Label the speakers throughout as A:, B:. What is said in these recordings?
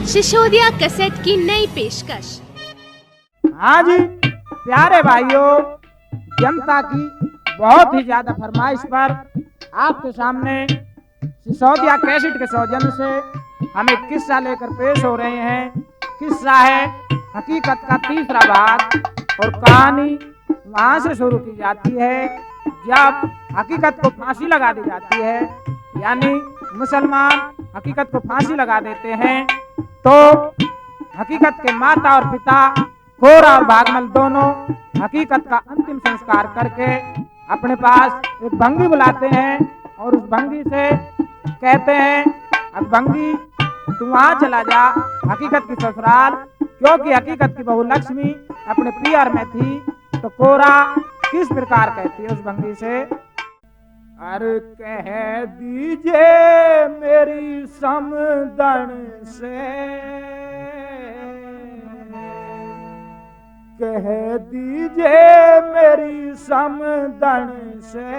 A: Sisodia cassette की नई पेशकश।
B: हाँ जी प्यारे भाइयों, जनता की बहुत ही ज्यादा फरमाइश पर आपके सामने सिसोदिया कैसेट के सौजन्य से हम एक किस्सा लेकर पेश हो रहे हैं। किस्सा है हकीकत का तीसरा भाग और कहानी वहां से शुरू की जाती है जब हकीकत को फांसी लगा दी जाती है, यानी मुसलमान हकीकत को फांसी लगा देते हैं। तो हकीकत के माता और पिता खोरा और भागमल दोनों हकीकत का अंतिम संस्कार करके अपने पास एक भंगी बुलाते हैं और उस भंगी से कहते हैं, अब भंगी तू वहां चला जा हकीकत की ससुराल, क्योंकि हकीकत की बहू लक्ष्मी अपने पियर में थी। तो कोरा किस प्रकार कहती है उस भंगी से, अरे कह दीजिए मेरी समदन से, कह दीजिए मेरी समदन से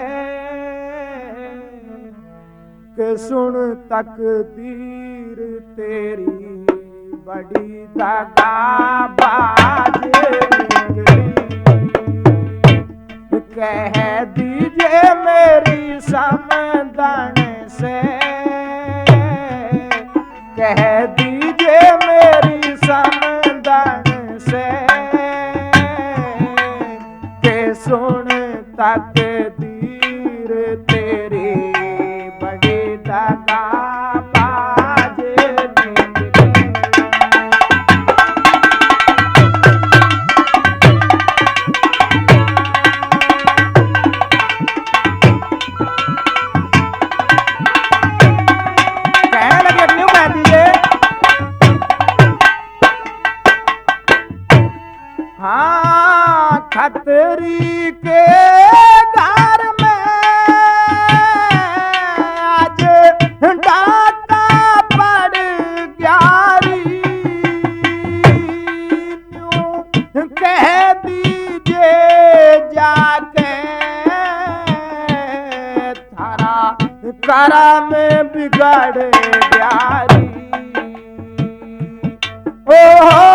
B: कि सुन तकदीर तेरी बड़ी दगाबाज निकली। कह दीजिए मेरी समदन से, कह दीजिए मेरी समदन से कि सुन तकदीर तेरी बड़ी दगाबाज निकली। हाँ खतरी के घर में आज डाटा पड़ ग्यारी, क्यों कह दीजिए जाके थारा करा में बिगड़ ग्यारी। ओ हो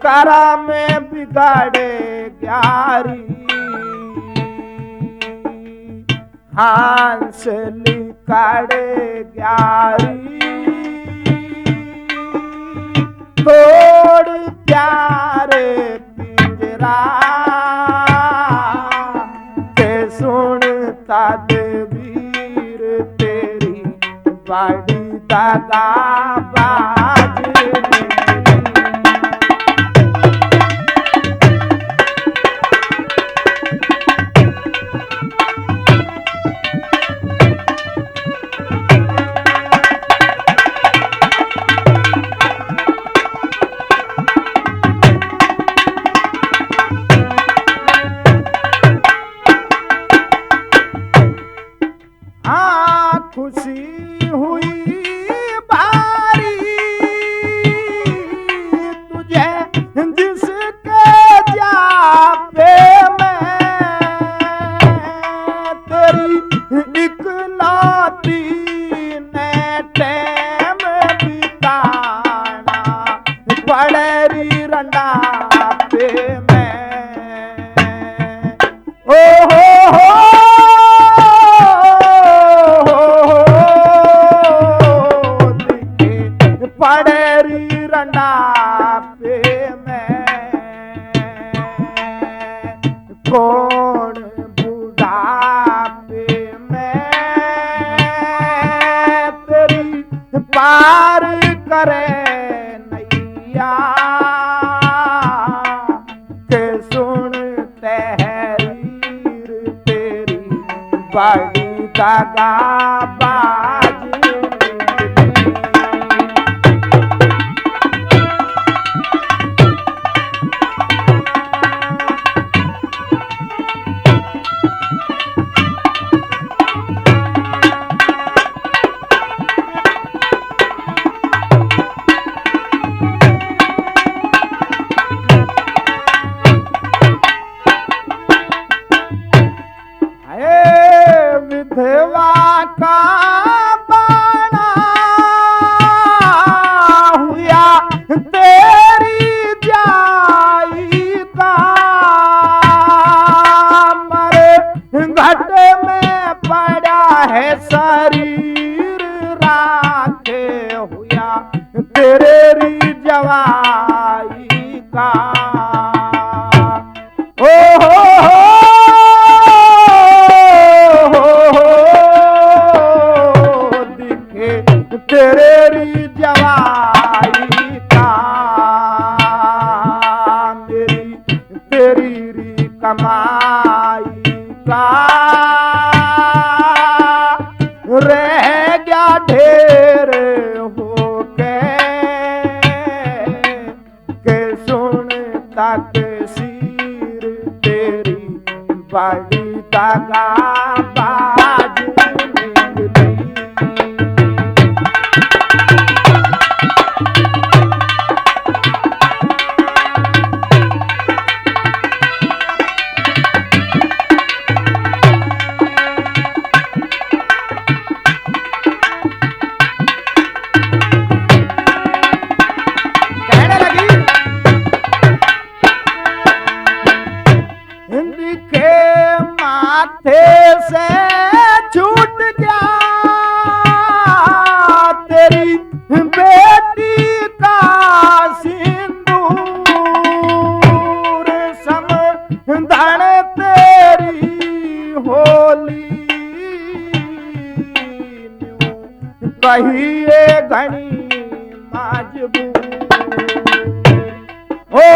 B: करा में बिगाड़े ग्यारी, हांस लिकाड़े ग्यारी, तोड़ प्यारे पिंजरा के सुन तदबीर तेरी बड़ी दगाबाज निकली। खुशी हुई बारी तुझे जिसके जापे में, तेरी इकलौती ने टैम बिताना पड़ेरी रंडापे में। ओ हो पड़ेरी रंडापे में, कौन बुढ़ापे में तेरी पार करे नैया के सुन तहरीर तेरी बड़ी दगाबाज। देवा का बना हुआ तेरी जाईता मरे घट में पड़ा है शरीर राखे हुआ तेरे री जवाई का ओ हो दिखे तेरे री जवाई का मेरी तेरी री कमाई का रह गया ढेर हो के सुन तक सिर तेरी बड़ी दगा बाज निकली। कहने लगी हिंदी के माथे से छूट गया तेरी बेटी का सिंदूर समधन तेरी होली कहिए घनी मजबूर हो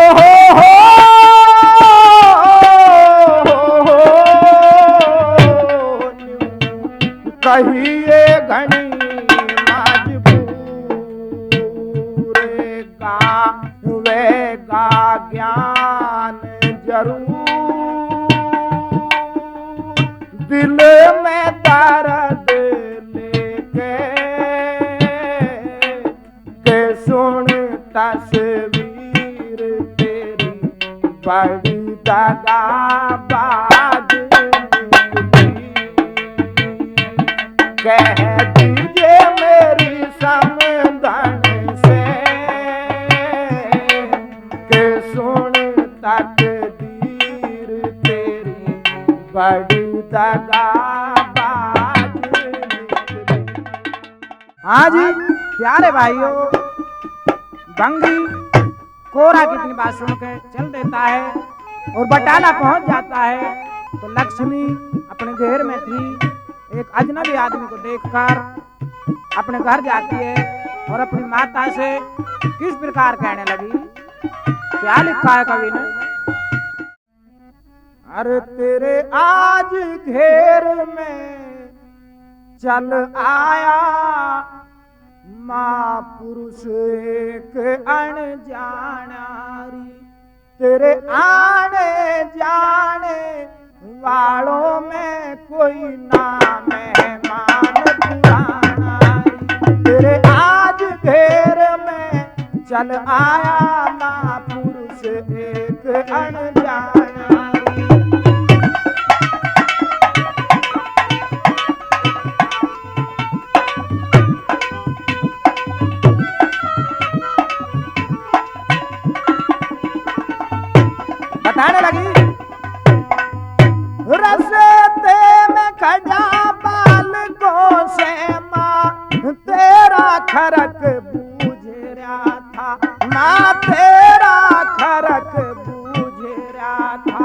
B: कहिए घनी मजबूर गावेगा ज्ञान जरूर दिल में दर्द लेके के सुन तस्वीर तेरी बड़ी दगाबाज निकली। कह दीजिए मेरी समधन से के सुन तकदीर तेरी बड़ी दगाबाज निकली। हाँ जी प्यारे भाइयों, बंगी कोरा की इतनी बात सुन के चल देता है और बटाला पहुंच जाता है तो लक्ष्मी अपने घेर में थी। एक अजनबी आदमी को देखकर अपने घर जाती है और अपनी माता से किस प्रकार कहने लगी। क्या लिखा है कवि ने? अरे तेरे आज घेर में चल आया माँ पुरुष एक अनजानारी तेरे आने जाने वालों में कोई ना मेहमान पुराना तेरे आज घेर में चल आया माँ पुरुष एक अनजानारी। बताने लगी रस्ते में खड़ा बालकों से माँ तेरा खरक बूझ रहा था माँ तेरा खरक बूझ रहा था।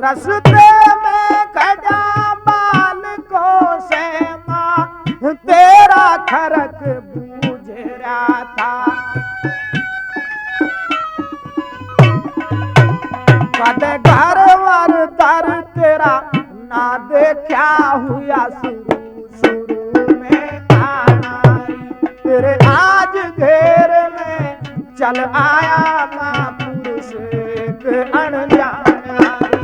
B: रस्ते में खड़ा बालकों से माँ तेरा खरक बूझ रहा था। कद घर वर दर तेरा ना देखा हुआ शुरू में आई तेरे आज घेर में चल आया माँ पुरुष एक अनजानारी।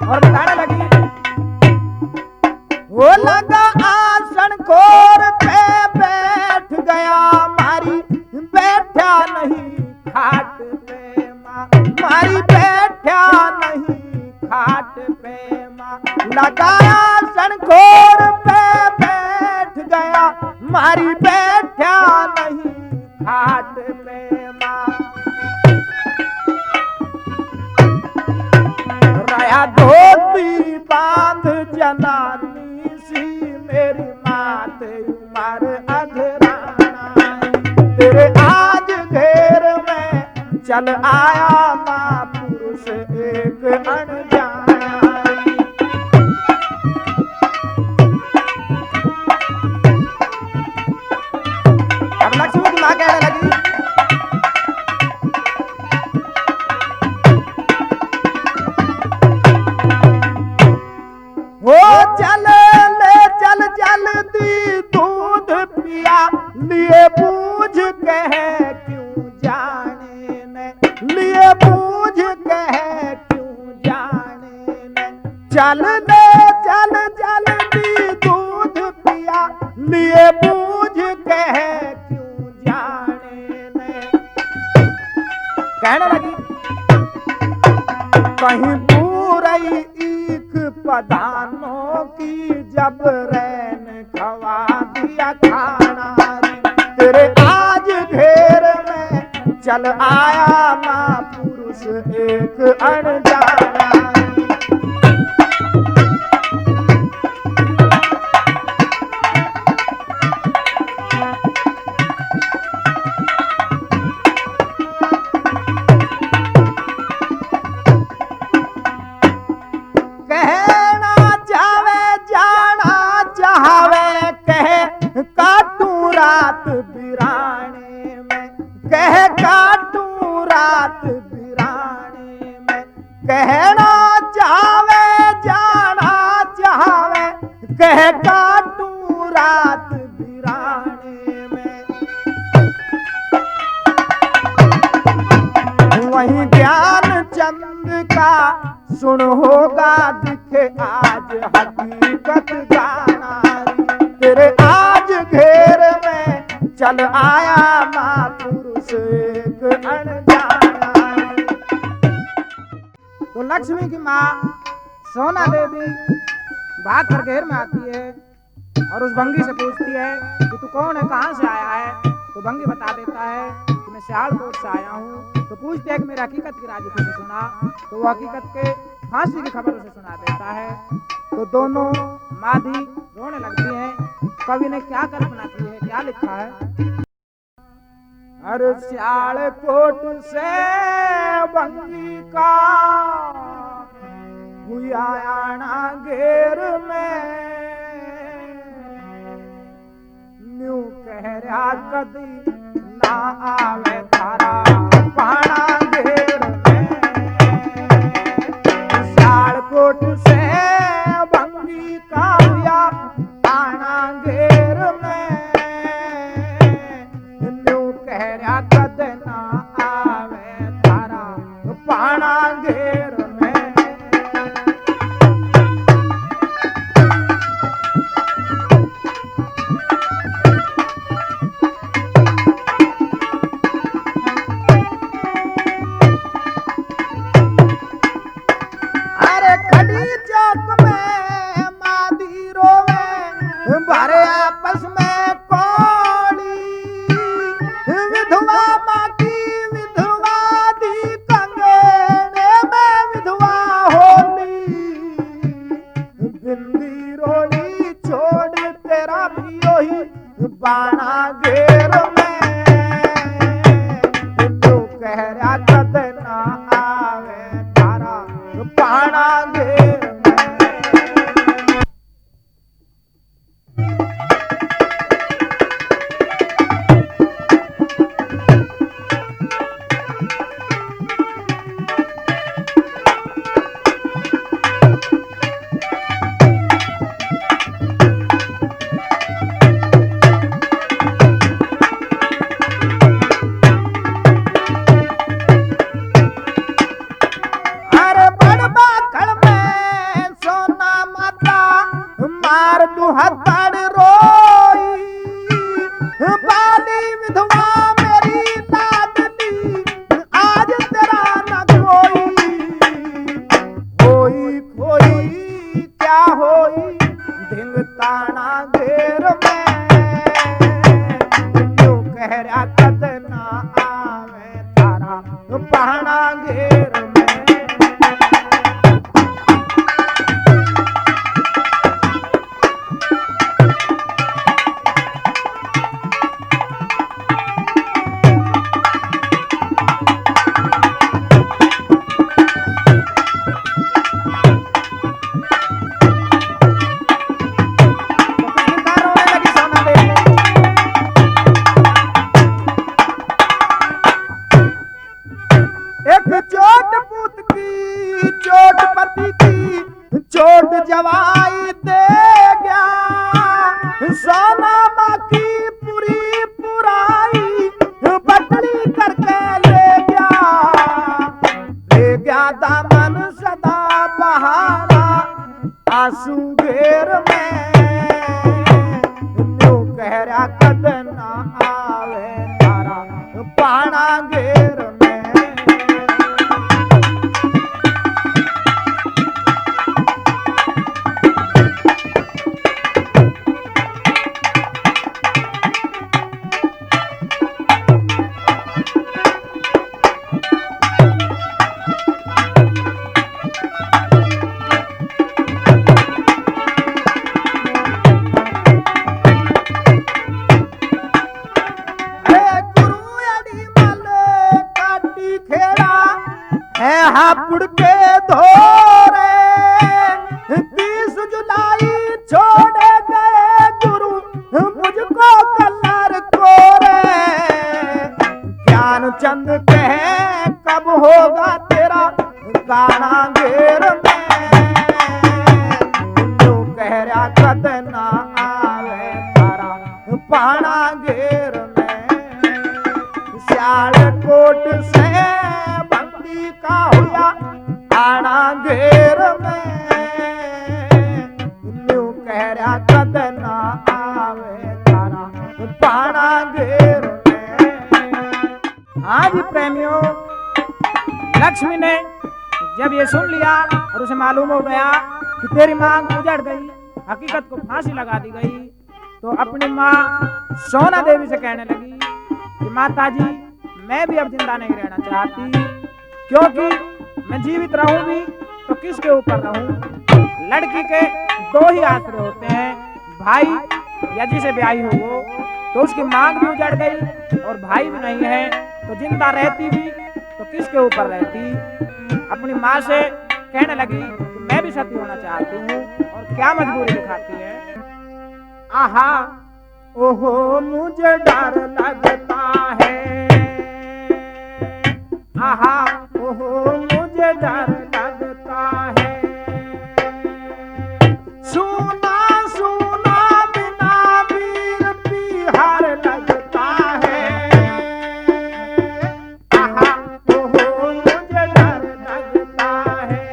B: और बताने लगी वो लगा आसन खोर पे चल आया महापुरुष एक अनजाना। अब लक्ष्मी की माँ कहने लगी, हो चल ले चल जल्दी दूध पिया लिए बूझ कह क्यों जाने न, लिए बूझ कह क्यों जाने न। चल ले चल जल्दी दूध पिया लिए बूझ कह क्यों जाने न। कहने लगी, कहीं पूरई ईख पधानों की जब रैन खवा दिया खाना। तेरे आज घेर में चल आया महापुरुष एक अनजाना। रात बिराने में कह काटूं रात बिराने में। कहना चाहे जाना चाहे कह काटूं रात बिराने में। वही ज्ञान चंद का सुन होगा दिखे आज हकीकत गाना। तेरे आज घेर में चल आया महापुरुष एक अनजाना। तो लक्ष्मी की माँ सोना देवी भाग कर घेर में आती है और उस भंगी से पूछती है कि तू कौन है, कहाँ से आया है। तो भंगी बता देता है कि मैं सियालकोट से आया हूँ। तो पूछते हैं कि मेरी हकीकत की राज किसे सुना। तो वो हकीकत के फांसी की खबर उसे सुना देता है। तो दोनों माधी रोने लगती हैं। कवि ने क्या कल्पना की है, क्या लिखा है। अरे सियालकोट से भंगी का हुआ आना घेर में। न्यू कह रहा कदी ना आवे थारा पाना घेर में। सियालकोट से भंगी का हुआ आना घेर में। न्यू कह रहा कद ना आवे थारा पाना घेर में। भरे आपस में कौड़ी विधवा बाकी विधवा दी कंगने में विधवा होली। बिंदी रोड़ी छोड़ तेरा भी वही बाना घेर में। तू कह रहा कद ना आवे तारा बाना घेर में। मार दुहत्तर रोई बाली विधवा मेरी लाडली आज तेरा न कोई खोई क्या होई दिल ताना घेर में। क्यों कह रहा कद ना आवे तारा पहाना घेर में। नामा की पूरी पुराई बटली करके ले गया दामन सदा बहारा आंसू घेर में न्यू कह रहा कद ना आवे तारा पाना घेर में। हापुड़ के धोरे 30 जुलाई छोड़े गए गुरु मुझको कलर कोरे। ज्ञानचंद कहे कब होगा तेरा गाना घेर में न्यू कह रहा कद ना आवे तारा पाना घेर में। सियालकोट से का हुआ आना घेर में न्यू कह रहा कद ना आवे तारा पाना घेर में। आज प्रेमियों लक्ष्मी ने जब ये सुन लिया और उसे मालूम हो गया कि तेरी मांग उजड़ गई, हकीकत को फांसी लगा दी गई, तो अपनी माँ सोना देवी से कहने लगी कि माता जी मैं भी अब जिंदा नहीं रहना चाहती, क्योंकि मैं जीवित रहूंगी तो किसके ऊपर रहूं। लड़की के दो ही आश्रय होते हैं, भाई या जिसे ब्याही हो वो, तो उसकी मांग भी उजड़ गई और भाई भी नहीं है, तो जिंदा रहती भी तो किसके ऊपर रहती। अपनी माँ से कहने लगी कि मैं भी सती होना चाहती हूँ, और क्या मजबूरी दिखाती है। आहा ओहो मुझे डर लगता है, आहा ओहो मुझे डर लगता है, सुना सुना बिना वीर बिहार लगता है। आहा ओहो मुझे डर लगता है,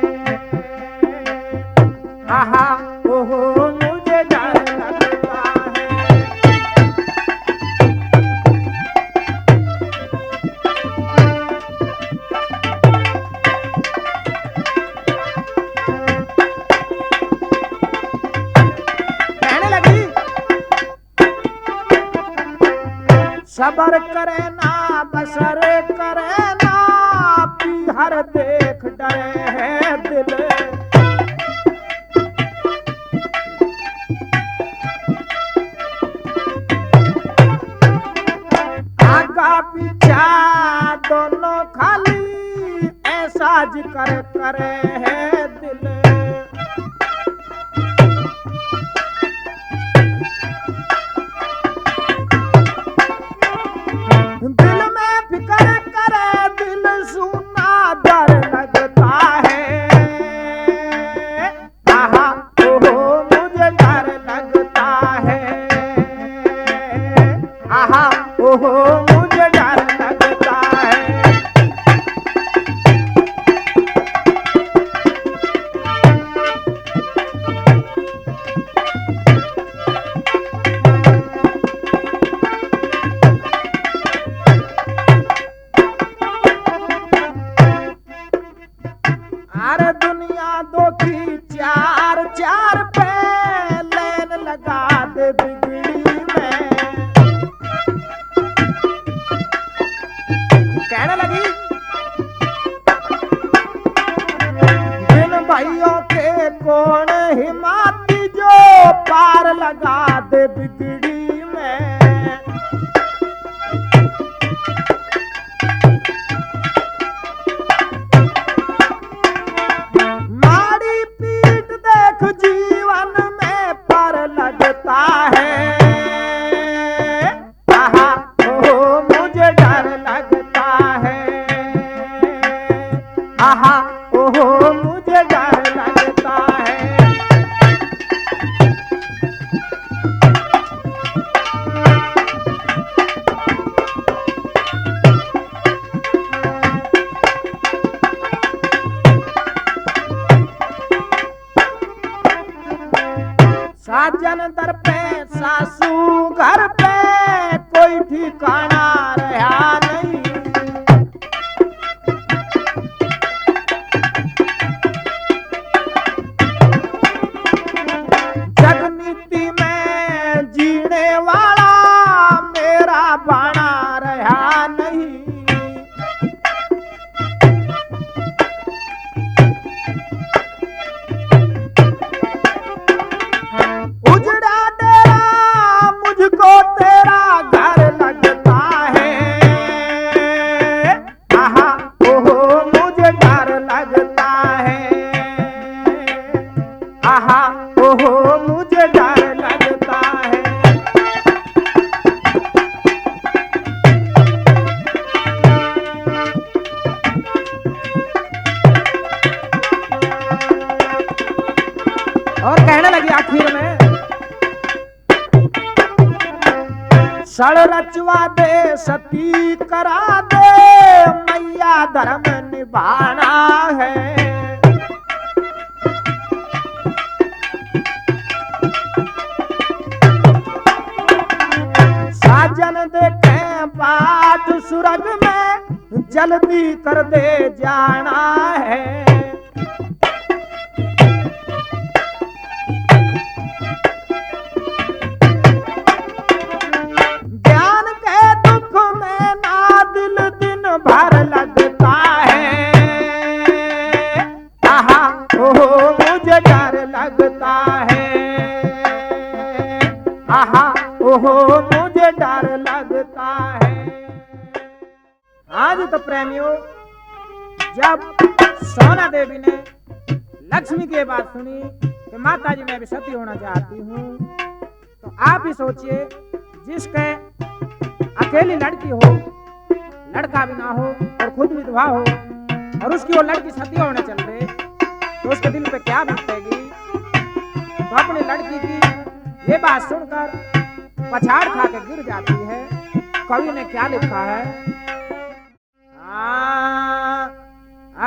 B: आहा ओहो मुझे डर लगता है। सबर करे ना बसर करे ना बिहार देख डरे है दिल। आगा पीछा दोनों खाली ऐसा जिक्र करे है दिल। दिल में फिक्र करे दिल सुना डर लगता है, आहा ओहो मुझे डर लगता है, आहा ओहो मुझे डर लगता है। अरे दुनिया दो की चार चार पे लेन लगा दे बिगड़ी में। कहने लगी जिन भाइयों के कौन हिमाती जो पार लगा दे बिगड़ी में। जीवन में पर लगता है, आहा ओहो मुझे डर लगता है, आहा ओहो मुझे डर लगता है। सासू घर पे कोई ठिकाना रहा नहीं। जगनीति में जीने वाला मेरा बाणा रहा नहीं। उजड़ा डेरा मुझको तेरा घर लगता है। आहा ओहो मुझे डर लगता है। आहा ओहो मुझे डर लगता है। और कहने लगी आखिर में, सड़ रचवा दे सती करा दे मैया धर्म निभाना है। साजन देखे बात सुरग में जल्दी कर दे जाना है। भर लगता है। आहा ओहो मुझे डर लगता है। आहा ओहो मुझे डर लगता है। आज तो प्रेमियों, जब सोना देवी ने लक्ष्मी की बात सुनी कि माता जी मैं भी सती होना चाहती हूँ, तो आप ही सोचिए, जिसके अकेली लड़की हो, लड़का भी ना हो और खुद विधवा हो, और उसकी वो लड़की सती होने चल रही, तो उसके दिल पे क्या बीतेगी। तो अपनी लड़की की ये बात सुनकर पछाड़ खा के गिर जाती है। कवि ने क्या लिखा है,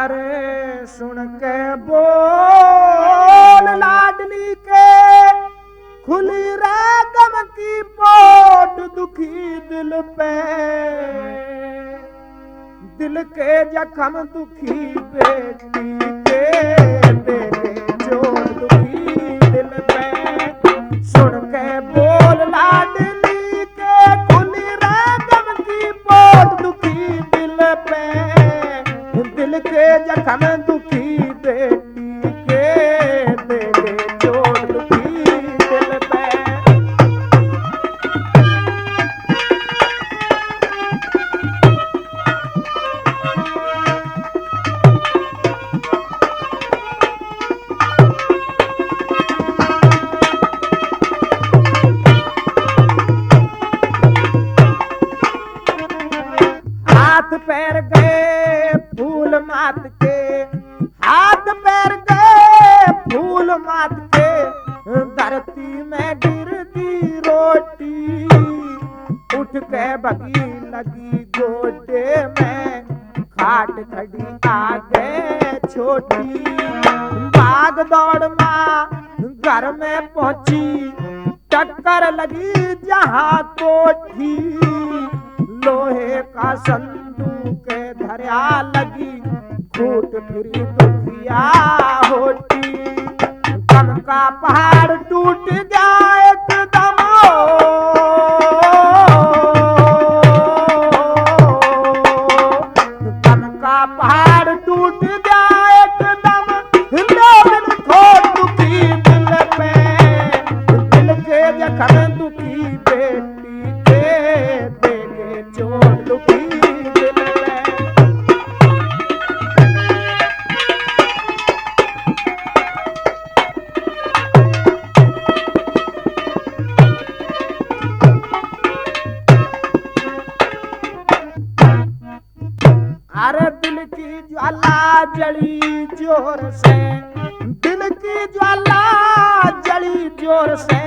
B: अरे सुन के बोल लाडली के खुली रे गम की पोट दुखी दिल पे। दिल के जख्म दुखी बेटी के देखे चोट दुखी दिल पे। सुन के बोल लाडली के खुली रे गम की पोट दुखी दिल पे। दिल के जख्म दुखी बेटी के देखे चोट दुखी दिल पे। हाथ पैर गए फूल मात के, हाथ पैर गए फूल मात के। धरती में गिरती रोटी उठ के बगी लगी गोटे में। खाट खड़ी आगे छोटी भाग दौड़ माँ घर में पहुंची। टक्कर लगी जहाँ कोठी लोहे का संदूक धरिया लगी। फूट फिरी दुखिया होती गम का पहाड़ टूट गया एकदम। गम का पहाड़ टूट गया एकदम। दिन खोट दुखी दिल पे। दिल के जख्म दुखी बेटी के देखे चोट दुखी दिल पे। अरे दिल की ज्वाला जली जोर से, दिल की ज्वाला जली जोर से।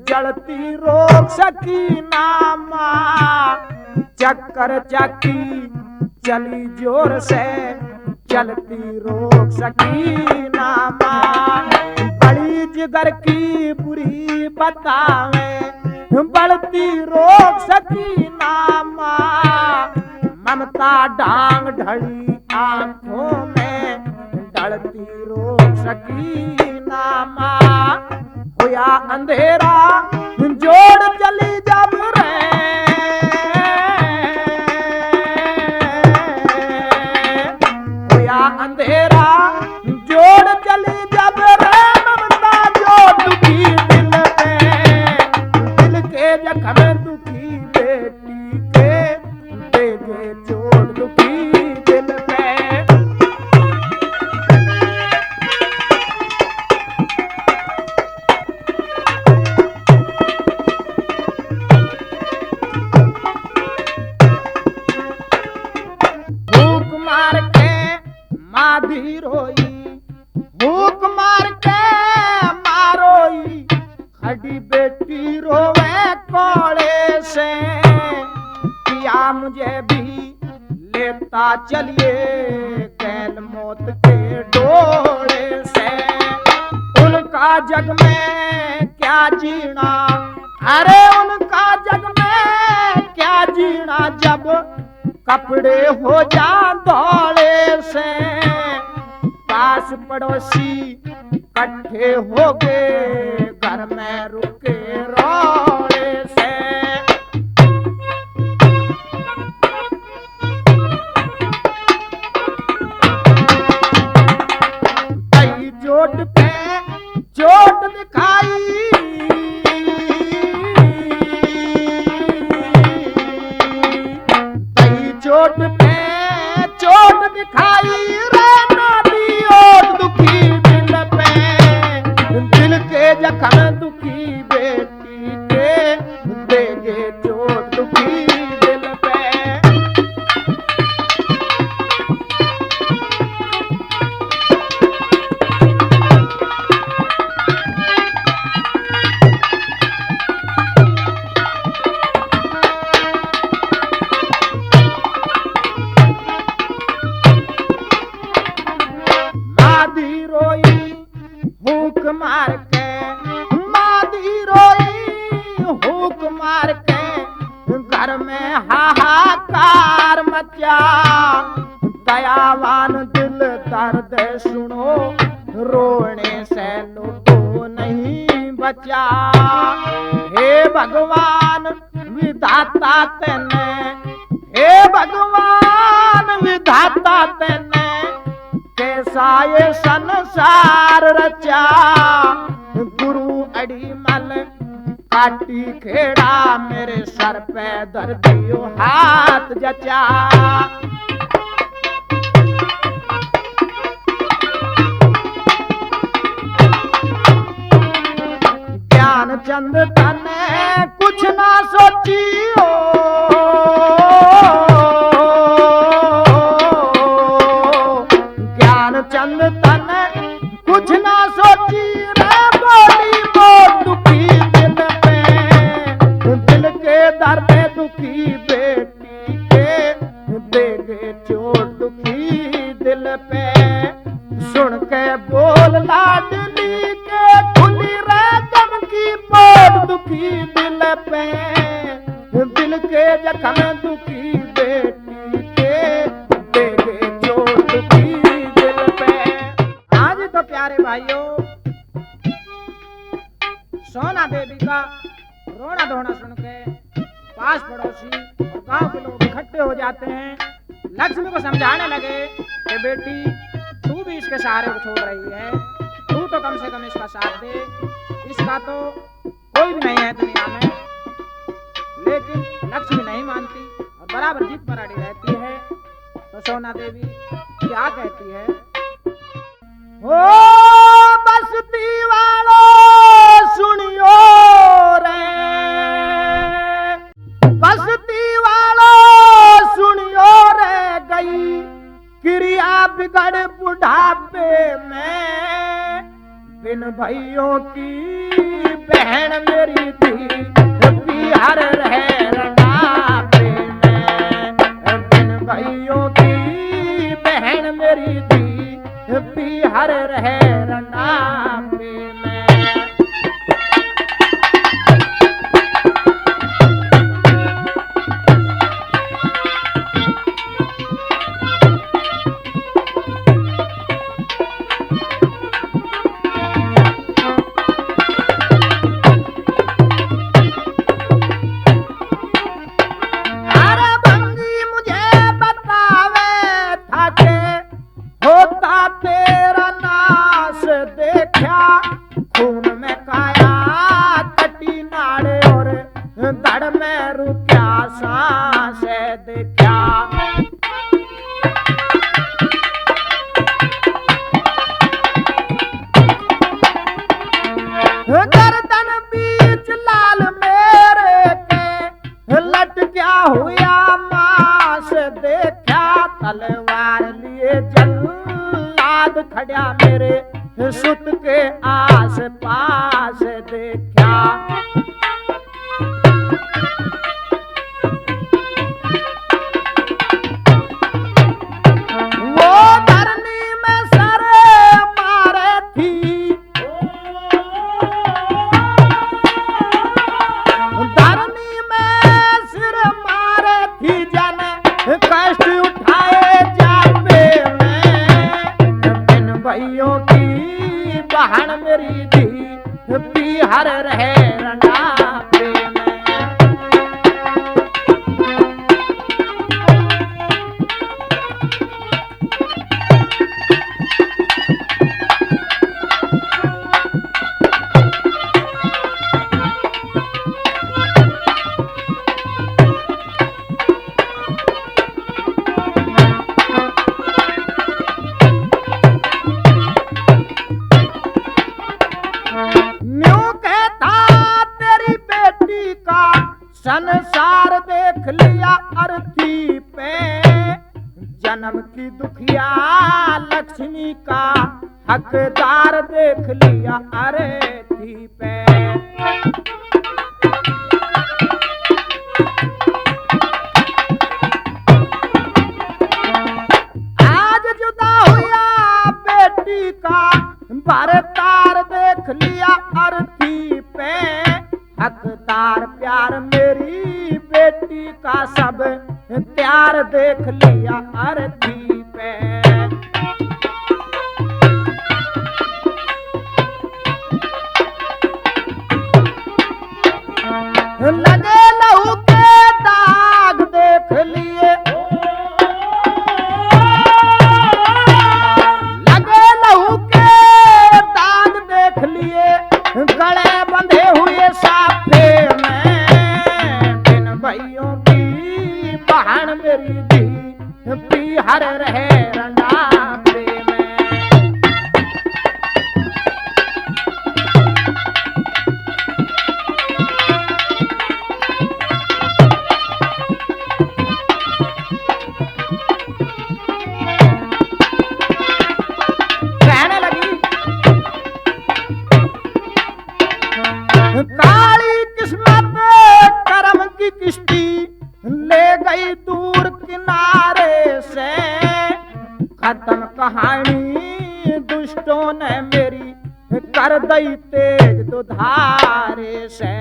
B: जलती रोक सकी ना माँ, चक्कर चक्की चली जोर से। चलती रोक सकी ना माँ, घड़ी जिगर की बुरी बतावे बढ़ती रोक सकी नामा ममता डांग ढली आंखों में डलती रोक सकी नामा होया अंधेरा जोड़ चली जब रे होया अंधेरा जोड़ चली जब रे ममता जो दुखी दिल पे दिल के जख्म दुखी बेटी के देगे चोट दुखी दिल पे भूख मार के माधी रोई भूख मार के मारोई खड़ी बेटी रोवे कोड़े से पिया मुझे भी लेता चलिए कैल मौत के डोले से उनका जग में क्या जीना अरे उनका जग में क्या जीना जब कपड़े हो जा दौड़े से पास पड़ोसी इकट्ठे हो गए घर में रुके रोड़े से कई चोट पे चोट दिखाई कई चोट पे चोट दिखाई रे नादी और दुखी दिल पे दिल के जख्म दुखी बेटी के देगे चोट दुखी दिल पे माधी रोई हुक मार के माधी रोई हुक मार के घर में हाहाकार मचा दयावान दिल दर्द सुनो रोने से लुटो नहीं बचा हे भगवान विधाता तेने हे भगवान विधाता तेने कैसा ये संसार रचा गुरु अड़ीमल काटी खेड़ा मेरे सर पे दर्दियों हाथ जचा ज्ञान चंद तने कुछ ना सोचियो चंद तन कुछ ना सोची रे बोली बहुत दुखी दिल पे दिल के दर्द दुखी बेटी के देगे चोट दुखी दिल पे सुन के बोल लाडली के खुली रे दम की पोट दुखी दिल पे दिल के जख्म दुखी बेटी के देगे चोट दुखी प्यारे भाइयों सोना देवी का रोना धोना सुन के पास पड़ोसी और गांव के लोग इकट्ठे हो जाते हैं लक्ष्मी को समझाने लगे कि बेटी तू भी इसके सहारे को छोड़ रही है तू तो कम से कम इसका साथ दे इसका तो कोई भी नहीं है दुनिया में लेकिन लक्ष्मी नहीं मानती और बराबर जिद पर अड़ी रहती है तो सोना देवी क्या कहती है ओ बस्ती वालों सुनियो रे बस्ती वालों सुनियो रे गई क्रिया बिगड़ बुढ़ापे में बिन भाइयों की बहन मेरी थी बिहार रहे रंगापे में बिन भाइयों की बहन मेरी थी बिहार रहे रंगापे में धड़ में रुक्या सांस देखा। गर्दन बीच लाल मेरे के लटक्या हुआ मांस देखा। तलवार लिए जल्लाद खड़ा मेरे सुत के आस पास देखा। वो धरनी में सर मारे थी, धरनी में सिर मारे थी जन कष्ट उठाए जापे में। इन भाइयों की बहन मेरी थी बिहार रहे रंडापे में। संसार देख लिया अर्थी पे, जन्म की दुखिया लक्ष्मी का हकदार देख लिया अर्थी पे। आज जुदा हुआ बेटी का भरतार देख लिया अर्थी पे। हकदार प्यार मेरी बेटी का सब प्यार देख लिया अर्थी पे। लगे लहू के दाग देख लिए, लगे लहू के दाग देख लिए, गले बंधे हुए साफे में। बिन भाइयों की बहन मेरी दी बिहार रहे रंडापे में। कहने लगी काली किस्मत कर्म की किश्ती ले गई दूर किनारे से। खत्म कहानी दुष्टों ने मेरी कर दी तेज दुधारे से।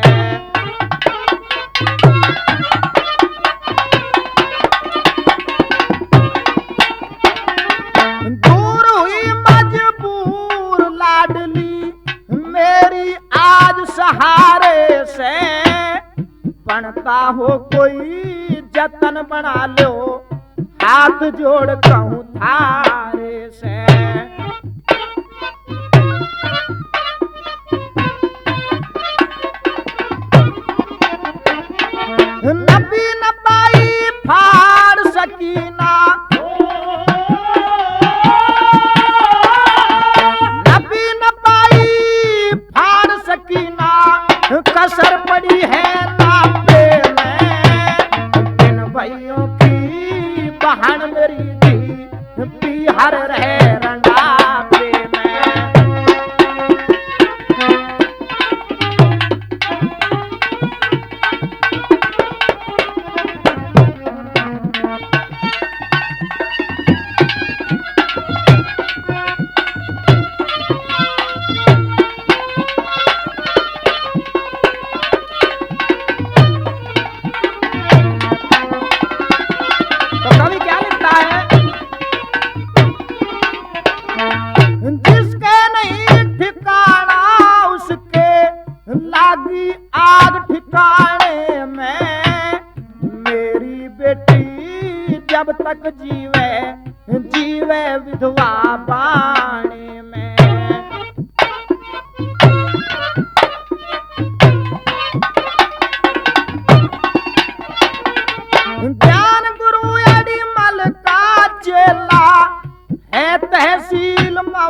B: दूर हुई मजबूर लाडली मेरी आज सहारे से। बनता हो कोई जतन बना लो, हाथ जोड़ कहूँ थारे से। नबी न पाई फाड़ सकीना, नबी न पाई फाड़ सकीना, कसर पड़ी है नापे में। इन भाइयों की बहन मेरी दी बिहार रहे रंडापे में। तो कवि क्या लिखता है? जिसके नहीं ठिकाना उसके लागी आग ठिकाने में। मेरी बेटी जब तक जीवे जीवे विधवा बाणे में।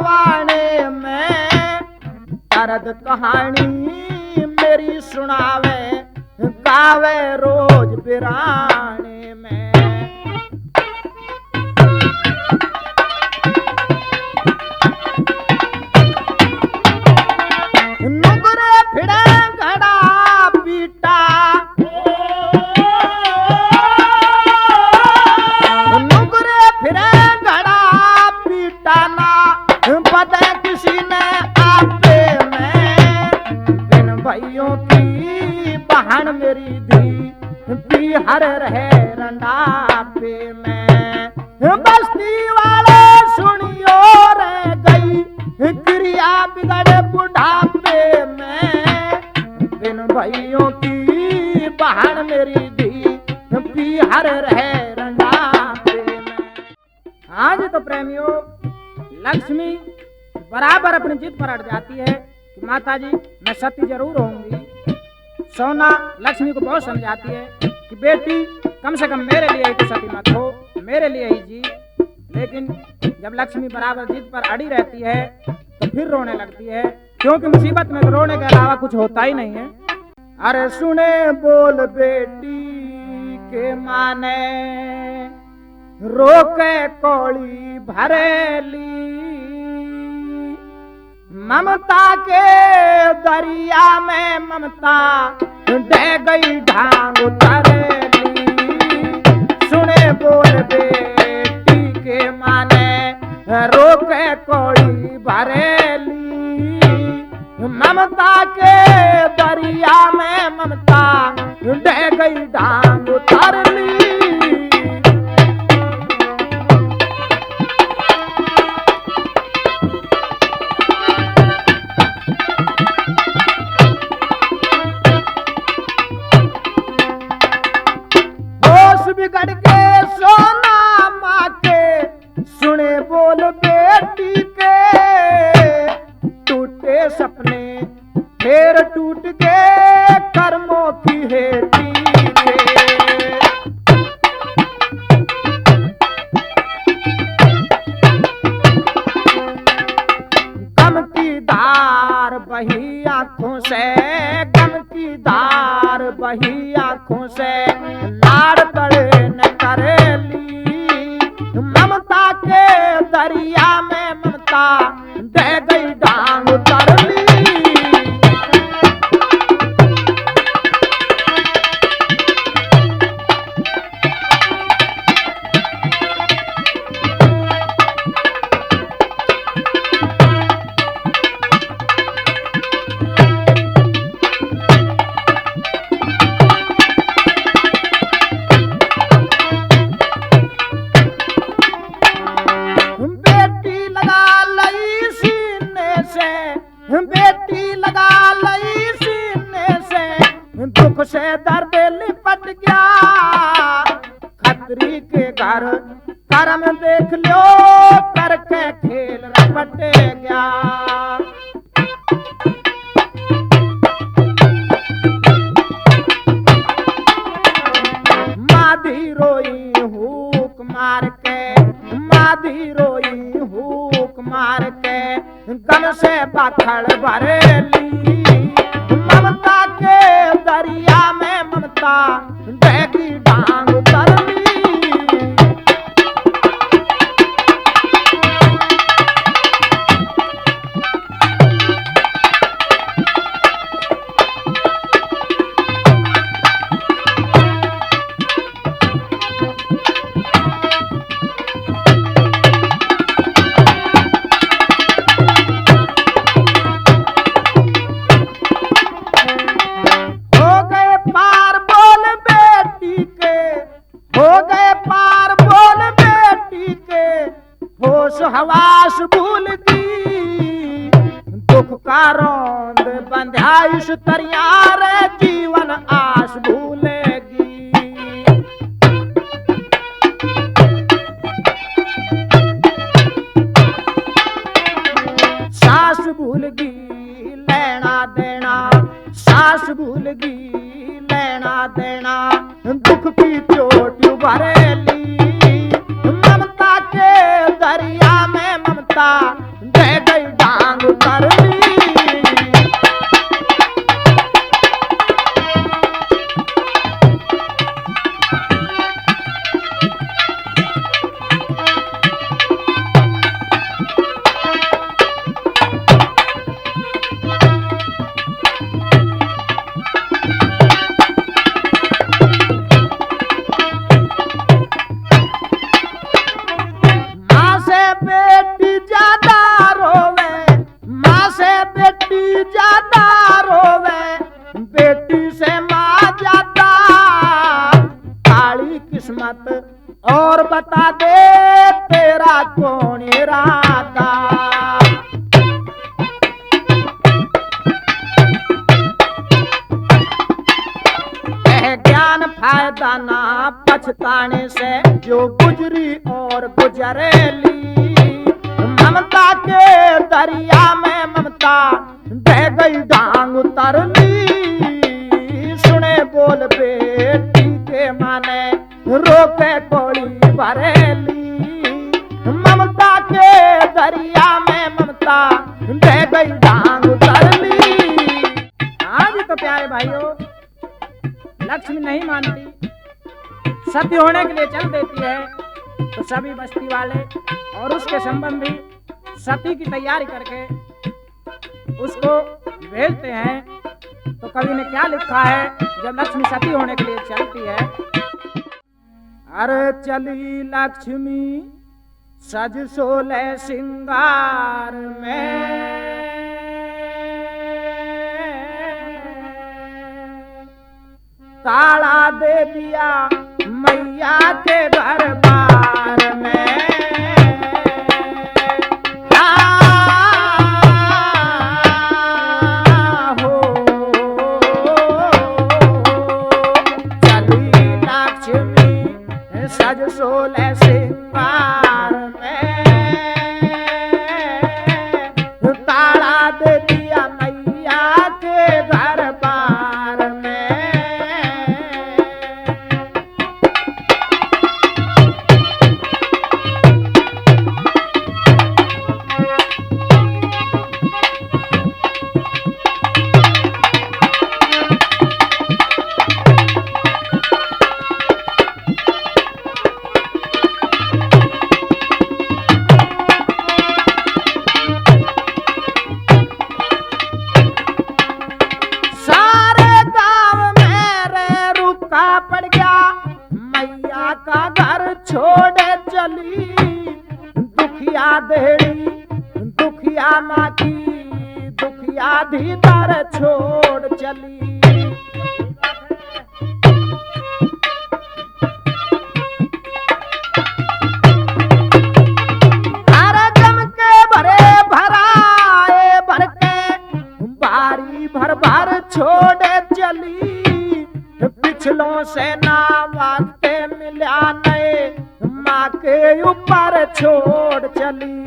B: वाणे में दर्द कहानी मेरी सुनावे गावे रोज बिराने में। नुगरे फिरे घड़ा पीटा नुगरे फिरे घड़ा पीटा ना पता किसी ने आपे में इन भाइयों की बहन मेरी दी बिहार रहे रंडापे में। बस्ती वाले सुनियो रह गई क्रिया बिगड़ बुढ़ापे में इन भाइयों की बहन मेरी दी बिहार रहे रंडापे में। आज तो प्रेमियों लक्ष्मी बराबर अपनी जिद पर अड़ जाती है कि माता जी मैं सती जरूर होंगी। सोना लक्ष्मी को बहुत समझाती है कि बेटी कम से कम मेरे लिए ही तो सती मत हो, मेरे लिए ही जी। लेकिन जब लक्ष्मी बराबर जिद पर अड़ी रहती है तो फिर रोने लगती है, क्योंकि मुसीबत में तो रोने के अलावा कुछ होता ही नहीं है। अरे सुने बोल बेटी के माने रोके कौड़ी भरेली ममता के दरिया में ममता डह गई ढांग उतरेली। सुने बोल बेटी के माने रोके कौड़ी भरेली ममता के दरिया में ममता डह गई ढांग उतरली। बिगड़ के सोना माँ के सुने बोल बेटी के टूटे सपने फिर टूट गए कर्मों की हेटी के। गम की धार बही आंखों से गम की धार बही आंखों से लाड़ करे न करेली ममता के दरिया में ममता दे गई डांग उतरली। बेटी लगा लई सीने से दुख से दर्द लिपट गया खतरी के घर कर्म देख लो करके खेल रपट गया। माधी रोई हुक मार के माधी रोई हुक मार के गम से बाथड़ भरेली ममता के दरिया में ममता बहगी डांग उतरली। हवास भूल दी दुख का रौंद बंध्यायुष तरियार जीवन आस भूलेगी। सास भूलगी लेना देना सास भूलगी लेना देना दुख की चोट भरेली ममता के दरिया में ममता किस्मत और बता दे तेरा कौन इरादा। ज्ञान फायदा ना पछताने से जो गुजरी और गुजरेली। ममता के दरिया में ममता बह गई डांग उतर ली। सुने बोल बेटी के माने रोके कोड़ी भरेली। ममता के दरिया में ममता बह गई डांग उतर ली। आज तो प्यारे भाइयों लक्ष्मी नहीं मानती, सती होने के लिए चल देती है तो सभी बस्ती वाले और उसके संबंधी सती की तैयारी करके उसको भेजते हैं। तो कवि ने क्या लिखा है जब लक्ष्मी सती होने के लिए चलती है। अरे चली लक्ष्मी सज सोले श्रृंगार में, ताला दे दिया मैया के दरबार में। हो चली लक्ष्मी सज सोले श्रृंगार में, ताला दे दिया मैया के दरबार में। पड़ गया मैया का घर छोड़े चली। दुखिया देड़ी दुखिया माँ की दुखिया धीतर छोड़ चली। अरे जम के भरे भराए भर के बारी भर भर छोड़े चली। पिछलों से ना वास्ते मिला नए माँ के ऊपर छोड़ चली।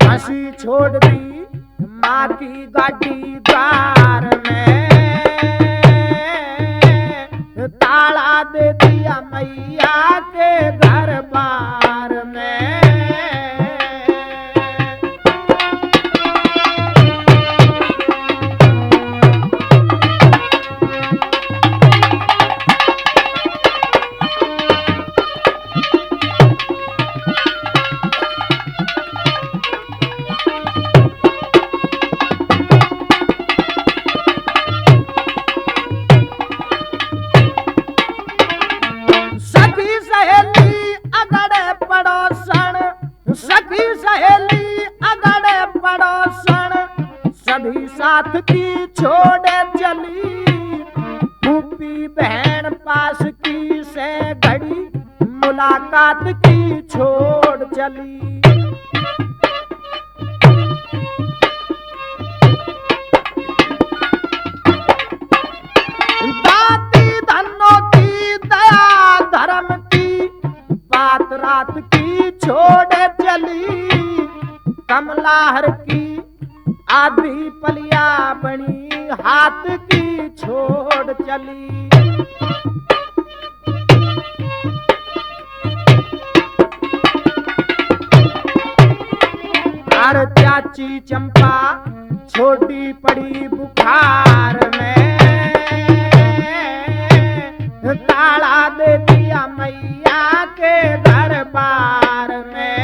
B: हंसी छोड़ दी माँ की गाड़ी द्वार में, ताला दे दिया मैया के घर बार में। सखी सहेली अगड़े पड़ोसन सभी साथ की छोड़े चली। फूफी बहन पास की से घड़ी मुलाकात की छोड़ चली। दाती धनों की दया धर्म की बात रात की छोड़े चली। कमलाहर की आधी पलिया बनी हाथ की छोड़ चली। हर चाची चंपा छोटी पड़ी बुखार में, ताला दे दिया मैया के दरबार में।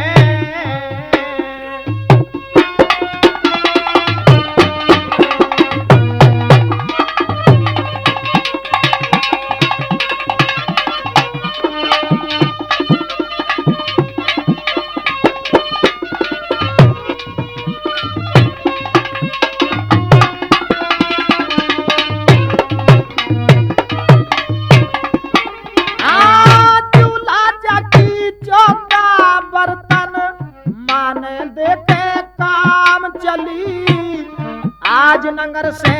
B: राजनगर से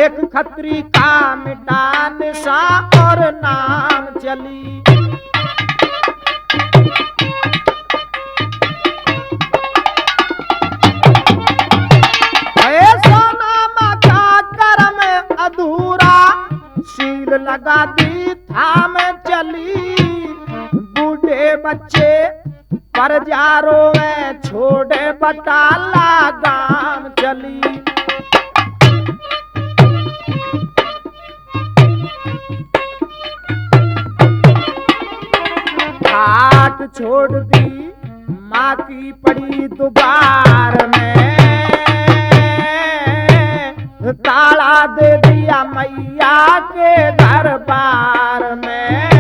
B: एक खत्री का मिटा निशा और नाम चली। ऐसा नामा का कर्म अधूरा शील लगा दी थाम चली। बूढ़े बच्चे पर जारो में छोड़े बटाला गाम चली। घाट छोड़ दी माँ की पड़ी दुबार में। ताला दे दिया मैया के दरबार में।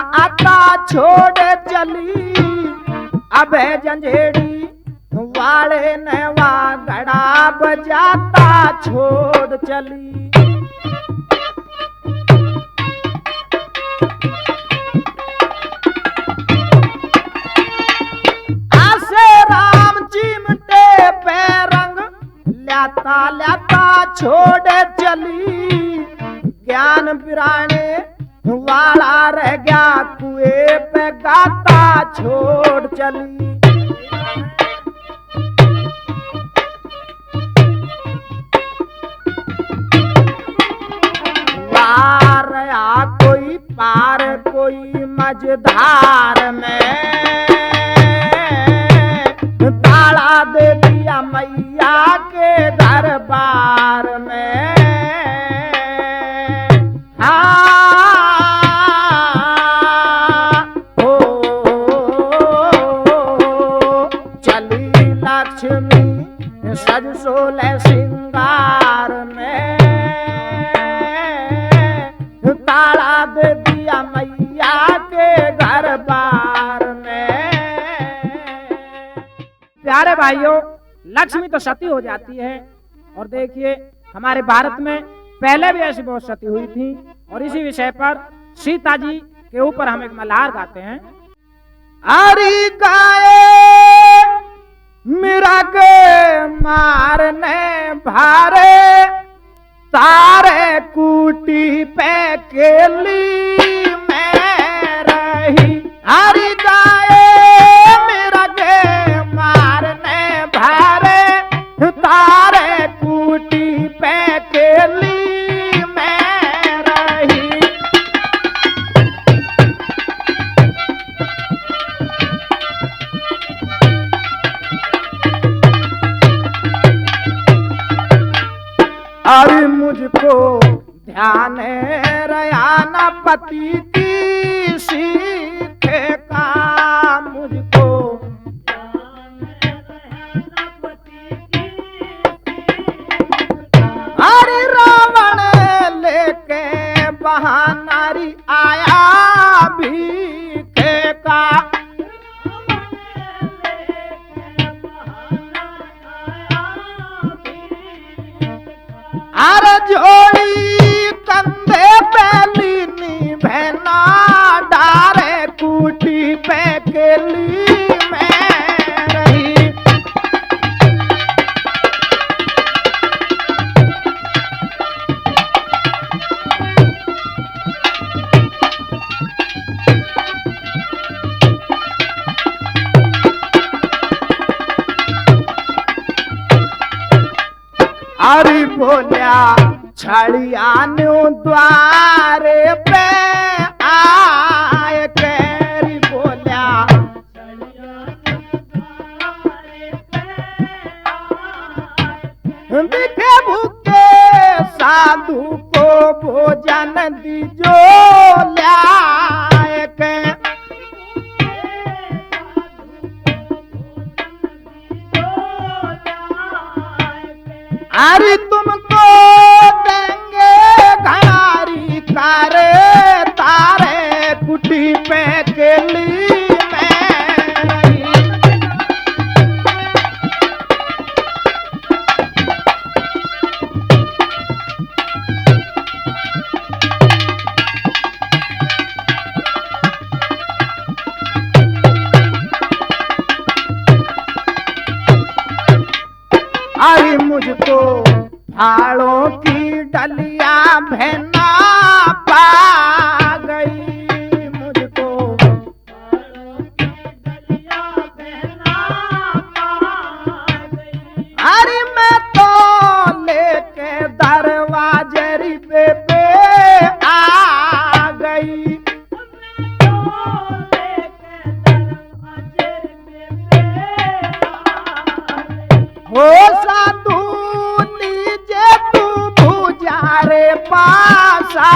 B: आता छोड़ चली अब जंजेड़ी वाले ने वागड़ा बजाता छोड़ चली। आसे राम चिमटे पे रंग ल्याता ल्याता छोड़ चली। ज्ञान बिराने वाला रह गया कुएं पे गाता छोड़ चली। वार आ कोई पार कोई मझधार में। ताला दे दिया मैया के दरबार में। लक्ष्मी सज सोले श्रृंगार में। ताला दे दिया मैया के दरबार में। प्यारे भाइयों, लक्ष्मी तो सती हो जाती है और देखिए हमारे भारत में पहले भी ऐसी बहुत सती हुई थी। और इसी विषय पर सीता जी के ऊपर हम एक मल्हार गाते हैं। अरे गाए मेरा के मारने भारे तारे कूटी पे केली में रही। हरी गाए मेरा के मारने भारे तारे कूटी पे केली में रही। अरे मुझको ध्यान रहा न पति की सीखेगा। मुझको अरे रावण लेके बहानारी आया भीखेगा। अरे जोड़ी कंधे पे लीनी बहना डारे कूटी पे केली में रही। अरे बोलिया छड़िया द्वारे पे आए कैरी। बोलिया दिखे भूखे साधु को भोजन दीजो ल्याए के। अरे तुमको देंगे घनारी कारे तारे कुटी पे केली में। अरे मुझको फाड़ों की डलिया बहना पा गई, मुझको फाड़ों की डलिया बहना पा गई। अरे मैं तो लेके दरवाजे पे आ गई, हो साधु लीजे तू भुजारे पासा